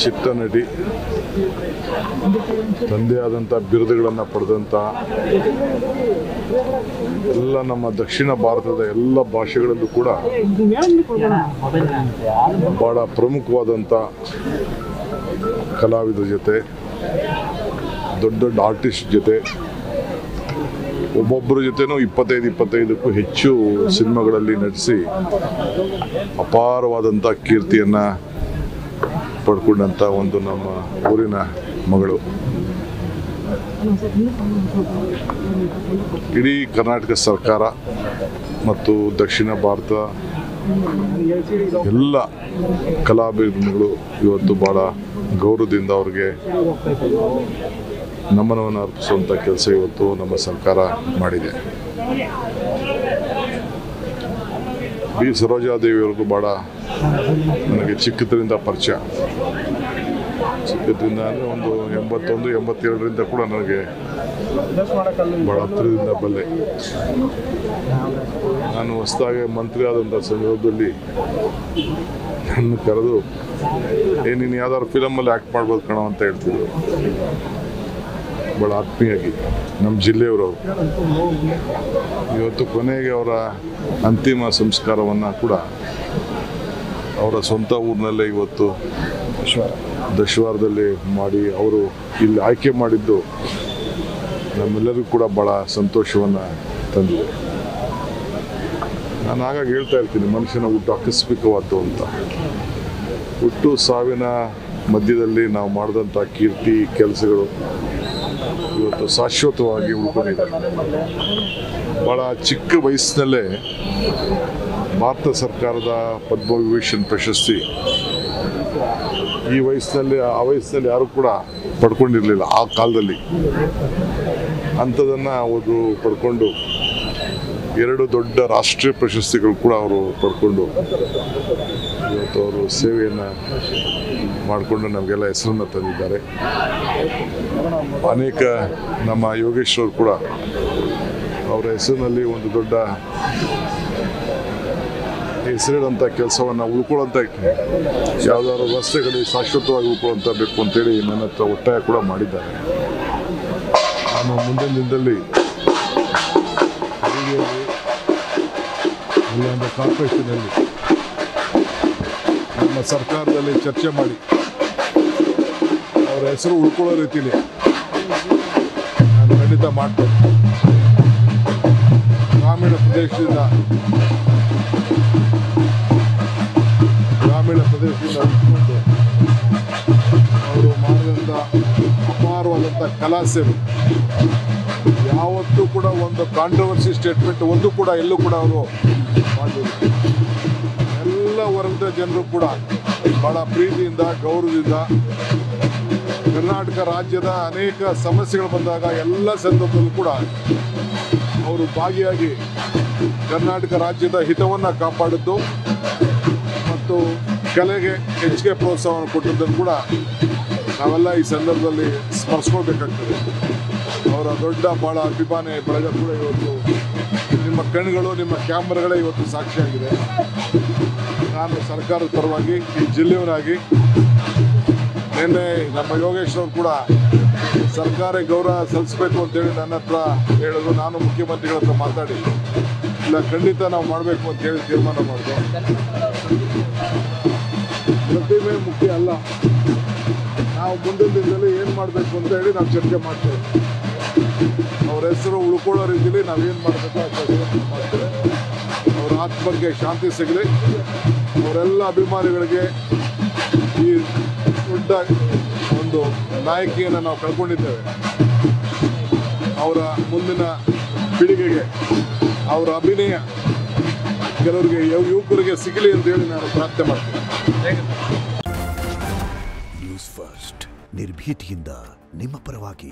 ಚಿತ್ರನಟಿ, ತಂದೆ ಆದಂಥ ಬಿರುದುಗಳನ್ನು ಪಡೆದಂಥ ಎಲ್ಲ ನಮ್ಮ ದಕ್ಷಿಣ ಭಾರತದ ಎಲ್ಲ ಭಾಷೆಗಳಲ್ಲೂ ಕೂಡ ಭಾಳ ಪ್ರಮುಖವಾದಂಥ ಕಲಾವಿದರ ಜೊತೆ, ದೊಡ್ಡ ದೊಡ್ಡ ಆರ್ಟಿಸ್ಟ್ ಜೊತೆ, ಒಬ್ಬೊಬ್ಬರ ಜೊತೆನೂ 25-25ಕ್ಕೂ ಹೆಚ್ಚು ಸಿನಿಮಾಗಳಲ್ಲಿ ನಟಿಸಿ ಅಪಾರವಾದಂಥ ಕೀರ್ತಿಯನ್ನು ಪಡ್ಕೊಂಡಂಥ ಒಂದು ನಮ್ಮ ಊರಿನ ಮಗಳು. ಇಡೀ ಕರ್ನಾಟಕ ಸರ್ಕಾರ ಮತ್ತು ದಕ್ಷಿಣ ಭಾರತ ಎಲ್ಲ ಕಲಾವಿದರುಗಳು ಇವತ್ತು ಭಾಳ ಗೌರವದಿಂದ ಅವ್ರಿಗೆ ನಮನವನ್ನು ಅರ್ಪಿಸುವಂಥ ಕೆಲಸ ಇವತ್ತು ನಮ್ಮ ಸರ್ಕಾರ ಮಾಡಿದೆ. ಬಿ ಸರೋಜಾದೇವಿಯವ್ರಿಗೂ ಭಾಳ ನನಗೆ ಚಿಕ್ಕದ್ರಿಂದ ಪರಿಚಯ. ಚಿಕ್ಕದ್ರಿಂದ ಅಂದರೆ ಒಂದು 81-82ರಿಂದ ಕೂಡ ನನಗೆ ಭಾಳ ಹತ್ತಿರದಿಂದ ಬಲ್ಲೆ. ನಾನು ಹೊಸದಾಗಿ ಮಂತ್ರಿ ಆದಂಥ ಸಂದರ್ಭದಲ್ಲಿ ನನ್ನ ಕರೆದು ನೀನು ಯಾವ್ದಾದ್ರು ಫಿಲಮಲ್ಲಿ ಆ್ಯಕ್ಟ್ ಮಾಡ್ಬೋದು ಕಣೋ ಅಂತ ಹೇಳ್ತಿದ್ರು. ಭಾಳ ಆತ್ಮೀಯಾಗಿ ನಮ್ಮ ಜಿಲ್ಲೆಯವರು. ಇವತ್ತು ಕೊನೆಗೆ ಅವರ ಅಂತಿಮ ಸಂಸ್ಕಾರವನ್ನು ಕೂಡ ಅವರ ಸ್ವಂತ ಊರಿನಲ್ಲೇ ಇವತ್ತು ದಶವಾರದಲ್ಲಿ ಮಾಡಿ ಅವರು ಇಲ್ಲಿ ಆಯ್ಕೆ ಮಾಡಿದ್ದು ನಮ್ಮೆಲ್ಲರಿಗೂ ಕೂಡ ಭಾಳ ಸಂತೋಷವನ್ನು ತಂದಿದೆ. ನಾನು ಹಾಗಾಗಿ ಹೇಳ್ತಾ ಇರ್ತೀನಿ, ಮನುಷ್ಯನ ಹುಟ್ಟು ಆಕಸ್ಮಿಕವಾದ್ದು ಅಂತ. ಹುಟ್ಟು ಸಾವಿನ ಮಧ್ಯದಲ್ಲಿ ನಾವು ಮಾಡಿದಂಥ ಕೀರ್ತಿ ಕೆಲಸಗಳು ಇವತ್ತು ಶಾಶ್ವತವಾಗಿ ಉಳ್ಕೊಂಡಿದೆ. ಭಾಳ ಚಿಕ್ಕ ವಯಸ್ಸಿನಲ್ಲೇ ಭಾರತ ಸರ್ಕಾರದ ಪದ್ಮವಿಭೂಷಣ್ ಪ್ರಶಸ್ತಿ ಈ ವಯಸ್ಸಿನಲ್ಲಿ ಆ ವಯಸ್ಸಿನಲ್ಲಿ ಯಾರು ಕೂಡ ಪಡ್ಕೊಂಡಿರಲಿಲ್ಲ ಆ ಕಾಲದಲ್ಲಿ. ಅಂಥದನ್ನು ಅವರು ಪಡ್ಕೊಂಡು 2 ದೊಡ್ಡ ರಾಷ್ಟ್ರೀಯ ಪ್ರಶಸ್ತಿಗಳು ಕೂಡ ಅವರು ಪಡ್ಕೊಂಡು ಇವತ್ತು ಅವರು ಸೇವೆಯನ್ನು ಮಾಡಿಕೊಂಡು ನಮಗೆಲ್ಲ ಹೆಸರನ್ನು ತಂದಿದ್ದಾರೆ. ಅನೇಕ ನಮ್ಮ ಯೋಗೇಶ್ವರು ಕೂಡ ಅವರ ಹೆಸರಿನಲ್ಲಿ ಒಂದು ದೊಡ್ಡ ಹೆಸರಿಡಂಥ ಕೆಲಸವನ್ನು ಉಳ್ಕೊಳ್ಳೋಂಥ ಯಾವುದಾದ್ರು ರಸ್ತೆಗಳಿಗೆ ಶಾಶ್ವತವಾಗಿ ಉಳ್ಕೊಳ್ಳೋಂಥ ಬೇಕು ಅಂತೇಳಿ ನನ್ನ ಹತ್ರ ಒತ್ತಾಯ ಕೂಡ ಮಾಡಿದ್ದಾರೆ. ನಾನು ಮುಂದಿನ ದಿನದಲ್ಲಿ ಇಲ್ಲೊಂದು ಕಾರ್ಪೊರೇಷನಲ್ಲಿ ನಮ್ಮ ಸರ್ಕಾರದಲ್ಲಿ ಚರ್ಚೆ ಮಾಡಿ ಅವರ ಹೆಸರು ಉಳ್ಕೊಳ್ಳೋ ರೀತಿಯಲ್ಲಿ ನಾನು ಖಂಡಿತ ಮಾಡ್ತೇನೆ. ಗ್ರಾಮೀಣ ಪ್ರದೇಶದಿಂದ ಉಳ್ಕೊಂಡು ಅವರು ಮಾಡಿದಂಥ ಅಪಾರವಾದಂಥ ಕಲಾ ಸೇವೆ ಯಾವತ್ತೂ ಕೂಡ ಒಂದು ಕಾಂಟ್ರವರ್ಸಿ ಸ್ಟೇಟ್ಮೆಂಟ್ ಒಂದು ಕೂಡ ಎಲ್ಲೂ ಕೂಡ ಅವರು ಮಾಡಿದ್ರು. ಎಲ್ಲ ವರ್ಗದ ಜನರು ಕೂಡ ಭಾಳ ಪ್ರೀತಿಯಿಂದ ಗೌರವದಿಂದ ಕರ್ನಾಟಕ ರಾಜ್ಯದ ಅನೇಕ ಸಮಸ್ಯೆಗಳು ಬಂದಾಗ ಎಲ್ಲ ಸಂದರ್ಭದಲ್ಲೂ ಕೂಡ ಅವರು ಭಾಗಿಯಾಗಿ ಕರ್ನಾಟಕ ರಾಜ್ಯದ ಹಿತವನ್ನು ಕಾಪಾಡಿದ್ದು ಮತ್ತು ಕಲೆಗೆ ಹೆಚ್ಚಿಗೆ ಪ್ರೋತ್ಸಾಹವನ್ನು ಕೊಟ್ಟಿದ್ದನ್ನು ಕೂಡ ನಾವೆಲ್ಲ ಈ ಸಂದರ್ಭದಲ್ಲಿ ಸ್ಮರಿಸ್ಕೊಳ್ಬೇಕಾಗ್ತದೆ. ಅವರ ದೊಡ್ಡ ಭಾಳ ಅಭಿಮಾನಿ ಬಳಗ ಕೂಡ ಇವತ್ತು ನಿಮ್ಮ ಕಣ್ಗಳು, ನಿಮ್ಮ ಕ್ಯಾಮ್ರಾಗಳೇ ಇವತ್ತು ಸಾಕ್ಷಿಯಾಗಿದೆ. ನಾನು ಸರ್ಕಾರದ ಪರವಾಗಿ ಈ ಜಿಲ್ಲೆಯವನಾಗಿ ನಿನ್ನೆ ನಮ್ಮ ಯೋಗೇಶ್ವರು ಕೂಡ ಸರ್ಕಾರ ಗೌರವ ಸಲ್ಲಿಸಬೇಕು ಅಂತೇಳಿ ನನ್ನ ಹತ್ರ ಹೇಳಿದ್ರು. ನಾನು ಮುಖ್ಯಮಂತ್ರಿಗಳ ಹತ್ರ ಮಾತಾಡಿ ಇಲ್ಲ ಖಂಡಿತ ನಾವು ಮಾಡಬೇಕು ಅಂತೇಳಿ ತೀರ್ಮಾನ ಮಾಡಿದೆ. ಪ್ರತಿಮೆ ಮುಖ್ಯ ಅಲ್ಲ, ನಾವು ಮುಂದಿನ ದಿನದಲ್ಲಿ ಏನು ಮಾಡಬೇಕು ಅಂತ ಹೇಳಿ ನಾವು ಚರ್ಚೆ ಮಾಡ್ತೇವೆ. ಅವರ ಹೆಸರು ಉಳ್ಕೊಳ್ಳೋ ರೀತಿಯಲ್ಲಿ ನಾವೇನು ಮಾಡಬೇಕು ಆ ಕೆಲಸ ಮಾಡ್ತೇವೆ. ಅವರ ಆತ್ಮಕ್ಕೆ ಶಾಂತಿ ಸಿಗಲಿ. ಅವರೆಲ್ಲ ಅಭಿಮಾನಿಗಳಿಗೆ ಈ ದೊಡ್ಡ ಒಂದು ನಾಯಕಿಯನ್ನು ನಾವು ಕಳ್ಕೊಂಡಿದ್ದೇವೆ. ಅವರ ಮುಂದಿನ ಪೀಳಿಗೆಗೆ ಅವರ ಅಭಿನಯ ಕೆಲವರಿಗೆ ಯುವಕರಿಗೆ ಸಿಗಲಿ ಅಂತ ಹೇಳಿ ನಾನು ಪ್ರಾರ್ಥನೆ ಮಾಡ್ತೀನಿ. ನ್ಯೂಸ್ ಫಸ್ಟ್ ನಿರ್ಭೀತಿಯಿಂದ ನಿಮ್ಮ ಪರವಾಗಿ.